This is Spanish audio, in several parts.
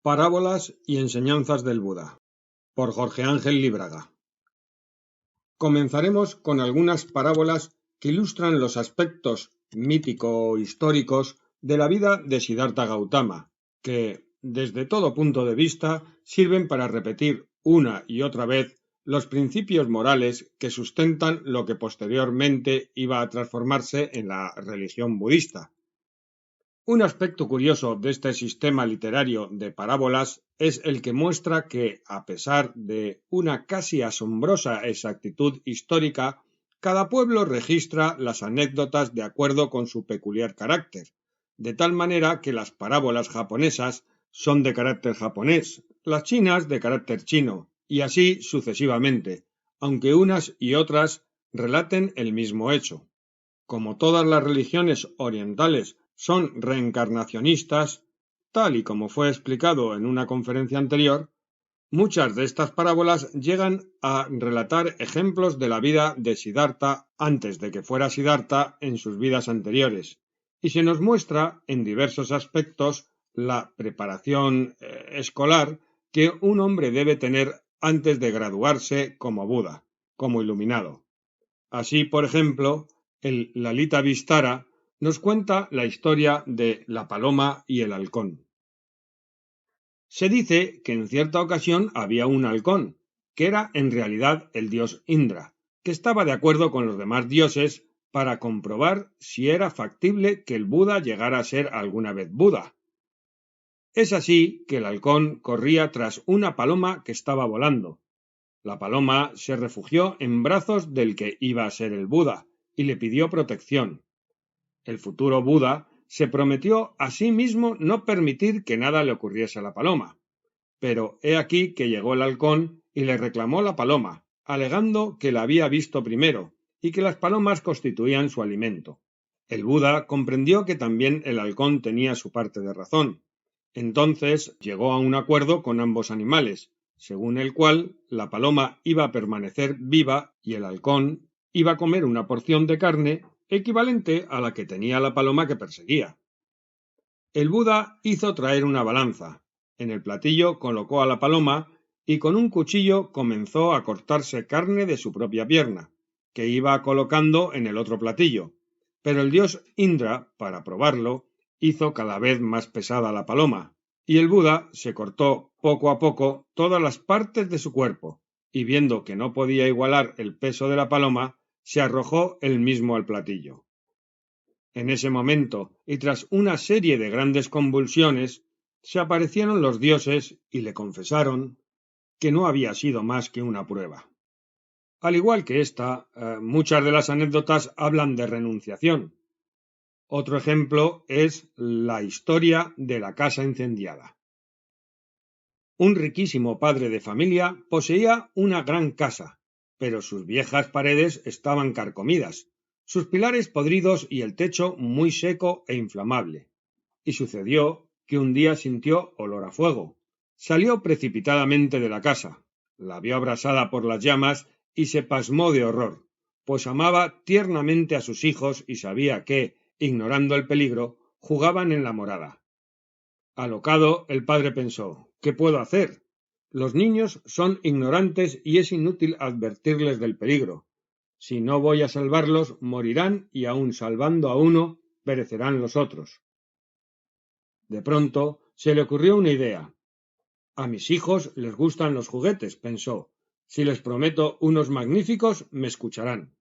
Parábolas y enseñanzas del Buda, por Jorge Ángel Líbraga. Comenzaremos con algunas parábolas que ilustran los aspectos mítico-históricos de la vida de Siddhartha Gautama, que, desde todo punto de vista, sirven para repetir una y otra vez los principios morales que sustentan lo que posteriormente iba a transformarse en la religión budista. Un aspecto curioso de este sistema literario de parábolas es el que muestra que, a pesar de una casi asombrosa exactitud histórica, cada pueblo registra las anécdotas de acuerdo con su peculiar carácter, de tal manera que las parábolas japonesas son de carácter japonés, las chinas de carácter chino, y así sucesivamente, aunque unas y otras relaten el mismo hecho. Como todas las religiones orientales son reencarnacionistas, tal y como fue explicado en una conferencia anterior, muchas de estas parábolas llegan a relatar ejemplos de la vida de Siddhartha antes de que fuera Siddhartha en sus vidas anteriores, y se nos muestra en diversos aspectos la preparación escolar que un hombre debe tener antes de graduarse como Buda, como iluminado. Así, por ejemplo, el Lalita Vistara nos cuenta la historia de la paloma y el halcón. Se dice que en cierta ocasión había un halcón, que era en realidad el dios Indra, que estaba de acuerdo con los demás dioses para comprobar si era factible que el Buda llegara a ser alguna vez Buda. Es así que el halcón corría tras una paloma que estaba volando. La paloma se refugió en brazos del que iba a ser el Buda y le pidió protección. El futuro Buda se prometió a sí mismo no permitir que nada le ocurriese a la paloma. Pero he aquí que llegó el halcón y le reclamó la paloma, alegando que la había visto primero y que las palomas constituían su alimento. El Buda comprendió que también el halcón tenía su parte de razón. Entonces llegó a un acuerdo con ambos animales, según el cual la paloma iba a permanecer viva y el halcón iba a comer una porción de carne equivalente a la que tenía la paloma que perseguía. El Buda hizo traer una balanza. En el platillo colocó a la paloma y con un cuchillo comenzó a cortarse carne de su propia pierna, que iba colocando en el otro platillo. Pero el dios Indra, para probarlo, hizo cada vez más pesada la paloma, y el Buda se cortó poco a poco todas las partes de su cuerpo, y viendo que no podía igualar el peso de la paloma, se arrojó él mismo al platillo. En ese momento, y tras una serie de grandes convulsiones, se aparecieron los dioses y le confesaron que no había sido más que una prueba. Al igual que esta, muchas de las anécdotas hablan de renunciación. Otro ejemplo es la historia de la casa incendiada. Un riquísimo padre de familia poseía una gran casa, pero sus viejas paredes estaban carcomidas, sus pilares podridos y el techo muy seco e inflamable. Y sucedió que un día sintió olor a fuego. Salió precipitadamente de la casa, la vio abrasada por las llamas y se pasmó de horror, pues amaba tiernamente a sus hijos y sabía que, ignorando el peligro, jugaban en la morada. Alocado, el padre pensó: ¿qué puedo hacer? Los niños son ignorantes y es inútil advertirles del peligro. Si no voy a salvarlos, morirán y aun salvando a uno, perecerán los otros. De pronto se le ocurrió una idea. A mis hijos les gustan los juguetes, pensó. Si les prometo unos magníficos, me escucharán.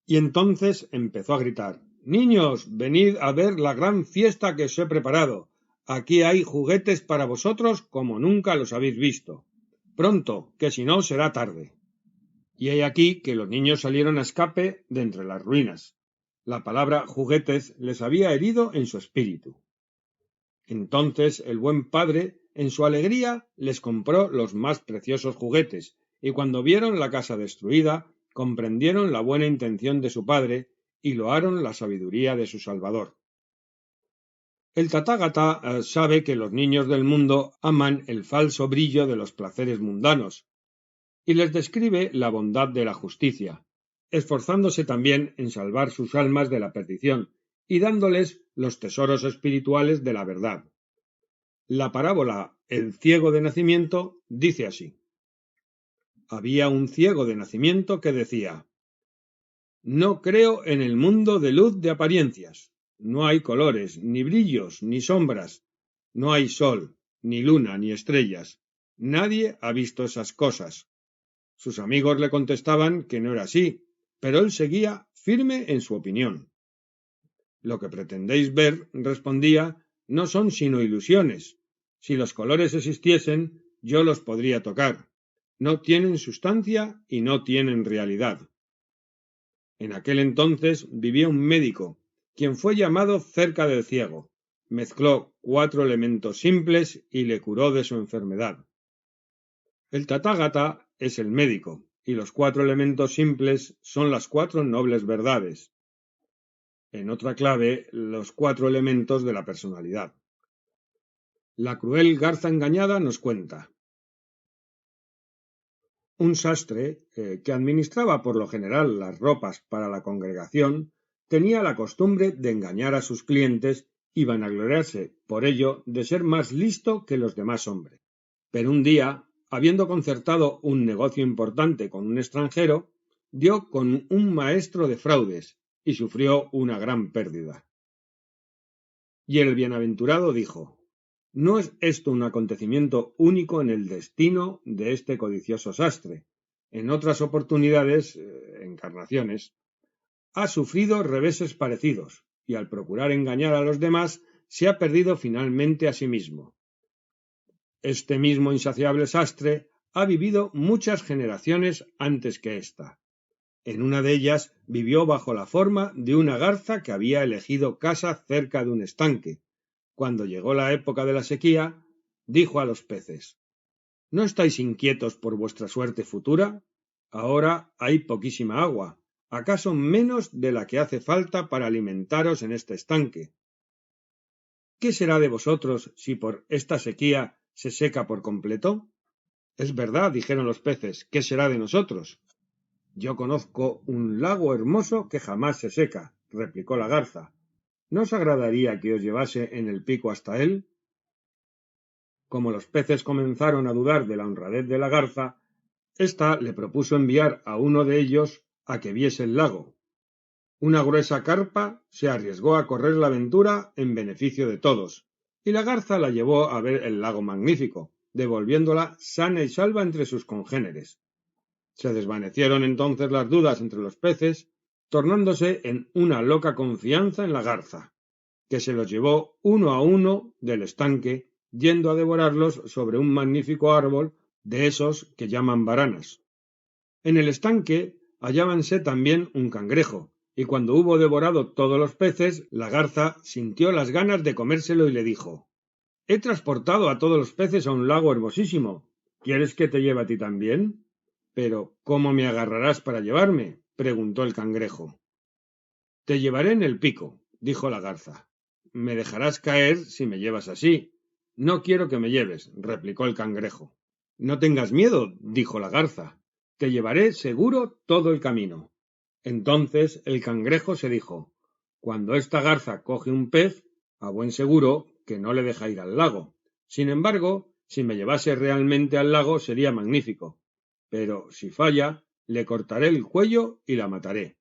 Y entonces empezó a gritar: «Niños, venid a ver la gran fiesta que os he preparado. Aquí hay juguetes para vosotros como nunca los habéis visto. Pronto, que si no será tarde». Y he aquí que los niños salieron a escape de entre las ruinas. La palabra juguetes les había herido en su espíritu. Entonces el buen padre, en su alegría, les compró los más preciosos juguetes, y cuando vieron la casa destruida, comprendieron la buena intención de su padre y loaron la sabiduría de su Salvador. El Tathagata sabe que los niños del mundo aman el falso brillo de los placeres mundanos, y les describe la bondad de la justicia, esforzándose también en salvar sus almas de la perdición y dándoles los tesoros espirituales de la verdad. La parábola El ciego de nacimiento dice así. Había un ciego de nacimiento que decía: no creo en el mundo de luz de apariencias. No hay colores, ni brillos, ni sombras. No hay sol, ni luna, ni estrellas. Nadie ha visto esas cosas. Sus amigos le contestaban que no era así, pero él seguía firme en su opinión. Lo que pretendéis ver, respondía, no son sino ilusiones. Si los colores existiesen, yo los podría tocar. No tienen sustancia y no tienen realidad. En aquel entonces vivía un médico, quien fue llamado cerca del ciego. Mezcló 4 elementos simples y le curó de su enfermedad. El Tathagata es el médico, y los 4 elementos simples son las 4 nobles verdades. En otra clave, los 4 elementos de la personalidad. La cruel garza engañada nos cuenta. Un sastre, que administraba por lo general las ropas para la congregación, tenía la costumbre de engañar a sus clientes y vanagloriarse por ello de ser más listo que los demás hombres. Pero un día, habiendo concertado un negocio importante con un extranjero, dio con un maestro de fraudes y sufrió una gran pérdida. Y el bienaventurado dijo: ¿no es esto un acontecimiento único en el destino de este codicioso sastre? En otras oportunidades, encarnaciones, ha sufrido reveses parecidos, y al procurar engañar a los demás, se ha perdido finalmente a sí mismo. Este mismo insaciable sastre ha vivido muchas generaciones antes que ésta. En una de ellas vivió bajo la forma de una garza que había elegido casa cerca de un estanque. Cuando llegó la época de la sequía, dijo a los peces: ¿no estáis inquietos por vuestra suerte futura? Ahora hay poquísima agua, acaso menos de la que hace falta para alimentaros en este estanque. ¿Qué será de vosotros si por esta sequía se seca por completo? Es verdad, dijeron los peces, ¿qué será de nosotros? Yo conozco un lago hermoso que jamás se seca, replicó la garza. ¿No os agradaría que os llevase en el pico hasta él? Como los peces comenzaron a dudar de la honradez de la garza, ésta le propuso enviar a uno de ellos a que viese el lago. Una gruesa carpa se arriesgó a correr la aventura en beneficio de todos, y la garza la llevó a ver el lago magnífico, devolviéndola sana y salva entre sus congéneres. Se desvanecieron entonces las dudas entre los peces, tornándose en una loca confianza en la garza, que se los llevó uno a uno del estanque, yendo a devorarlos sobre un magnífico árbol de esos que llaman varanas. En el estanque hallábanse también un cangrejo, y cuando hubo devorado todos los peces, la garza sintió las ganas de comérselo y le dijo: «He transportado a todos los peces a un lago hermosísimo. ¿Quieres que te lleve a ti también?» «Pero, ¿cómo me agarrarás para llevarme?», preguntó el cangrejo. «Te llevaré en el pico», dijo la garza. «Me dejarás caer si me llevas así». «No quiero que me lleves», replicó el cangrejo. «No tengas miedo», dijo la garza. «Te llevaré seguro todo el camino». Entonces el cangrejo se dijo: «Cuando esta garza coge un pez, a buen seguro que no le deja ir al lago. Sin embargo, si me llevase realmente al lago sería magnífico. Pero si falla, le cortaré el cuello y la mataré».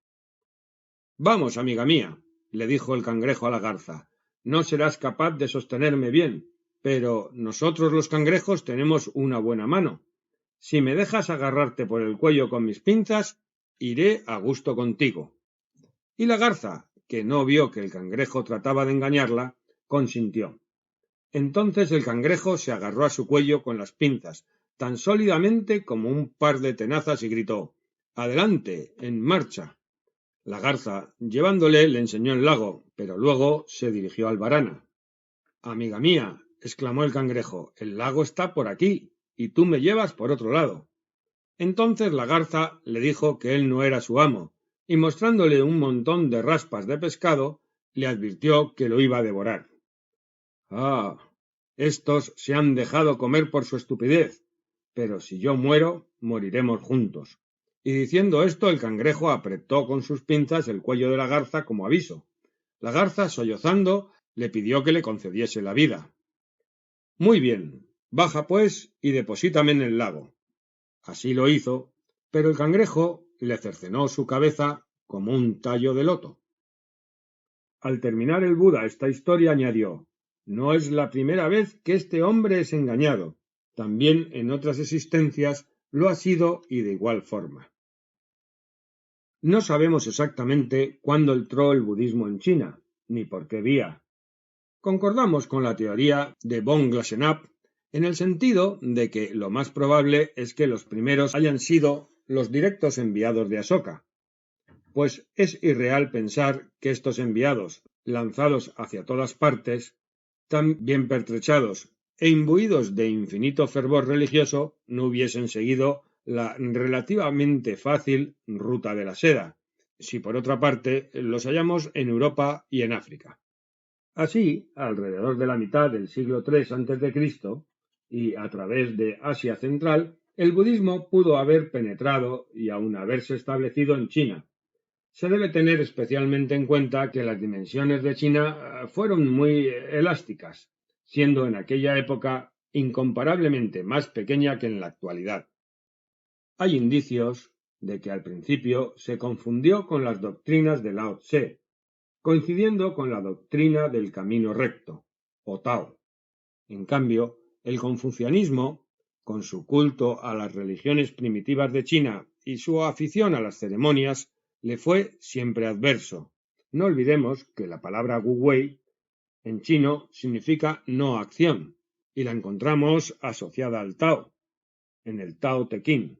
«Vamos, amiga mía», le dijo el cangrejo a la garza, «no serás capaz de sostenerme bien, pero nosotros los cangrejos tenemos una buena mano. Si me dejas agarrarte por el cuello con mis pinzas, iré a gusto contigo». Y la garza, que no vio que el cangrejo trataba de engañarla, consintió. Entonces el cangrejo se agarró a su cuello con las pinzas, tan sólidamente como un par de tenazas, y gritó: «¡Adelante, en marcha!». La garza, llevándole, le enseñó el lago, pero luego se dirigió al varana. «Amiga mía», exclamó el cangrejo, «el lago está por aquí, y tú me llevas por otro lado». Entonces la garza le dijo que él no era su amo, y mostrándole un montón de raspas de pescado, le advirtió que lo iba a devorar. «Ah, estos se han dejado comer por su estupidez, pero si yo muero, moriremos juntos». Y diciendo esto, el cangrejo apretó con sus pinzas el cuello de la garza como aviso. La garza, sollozando, le pidió que le concediese la vida. «Muy bien, Baja, pues, y deposítame en el lago. Así lo hizo, pero el cangrejo le cercenó su cabeza como un tallo de loto. Al terminar el Buda esta historia añadió: no es la primera vez que este hombre es engañado, también en otras existencias lo ha sido y de igual forma. No sabemos exactamente cuándo entró el budismo en China, ni por qué vía. Concordamos con la teoría de von Glasenapp en el sentido de que lo más probable es que los primeros hayan sido los directos enviados de Asoka, pues es irreal pensar que estos enviados, lanzados hacia todas partes, tan bien pertrechados e imbuidos de infinito fervor religioso, no hubiesen seguido la relativamente fácil ruta de la seda, si por otra parte los hallamos en Europa y en África. Así, alrededor de la mitad del siglo III a.C., y a través de Asia Central, el budismo pudo haber penetrado y aún haberse establecido en China. Se debe tener especialmente en cuenta que las dimensiones de China fueron muy elásticas, siendo en aquella época incomparablemente más pequeña que en la actualidad. Hay indicios de que al principio se confundió con las doctrinas de Lao Tse, coincidiendo con la doctrina del camino recto, o Tao. En cambio, el confucianismo, con su culto a las religiones primitivas de China y su afición a las ceremonias, le fue siempre adverso. No olvidemos que la palabra Wu Wei en chino significa no acción, y la encontramos asociada al Tao, en el Tao Te Ching.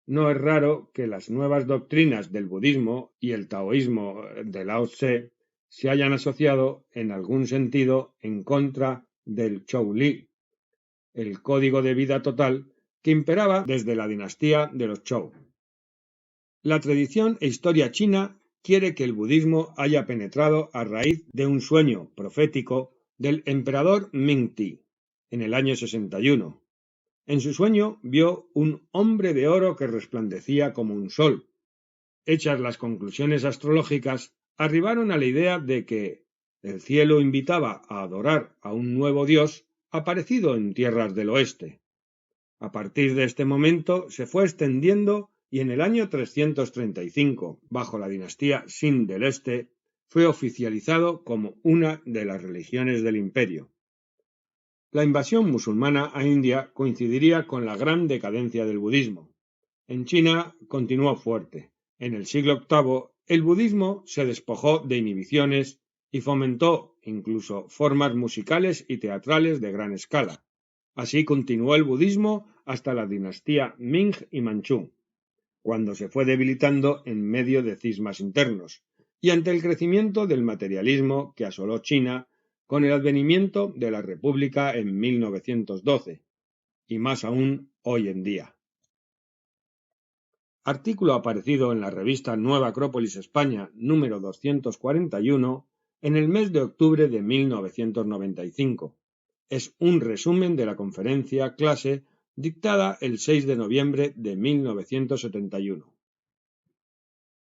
No es raro que las nuevas doctrinas del budismo y el taoísmo de Lao Tse se hayan asociado en algún sentido en contra del Chou Li, el código de vida total que imperaba desde la dinastía de los Zhou. La tradición e historia china quiere que el budismo haya penetrado a raíz de un sueño profético del emperador Ming-Ti en el año 61. En su sueño vio un hombre de oro que resplandecía como un sol. Hechas las conclusiones astrológicas, arribaron a la idea de que el cielo invitaba a adorar a un nuevo dios aparecido en tierras del oeste. A partir de este momento se fue extendiendo y en el año 335, bajo la dinastía Xin del Este, fue oficializado como una de las religiones del imperio. La invasión musulmana a India coincidiría con la gran decadencia del budismo. En China continuó fuerte. En el siglo VIII, el budismo se despojó de inhibiciones y fomentó incluso formas musicales y teatrales de gran escala. Así continuó el budismo hasta la dinastía Ming y Manchú, cuando se fue debilitando en medio de cismas internos, y ante el crecimiento del materialismo que asoló China con el advenimiento de la República en 1912, y más aún hoy en día. Artículo aparecido en la revista Nueva Acrópolis España, número 241, en el mes de octubre de 1995. Es un resumen de la conferencia clase dictada el 6 de noviembre de 1971.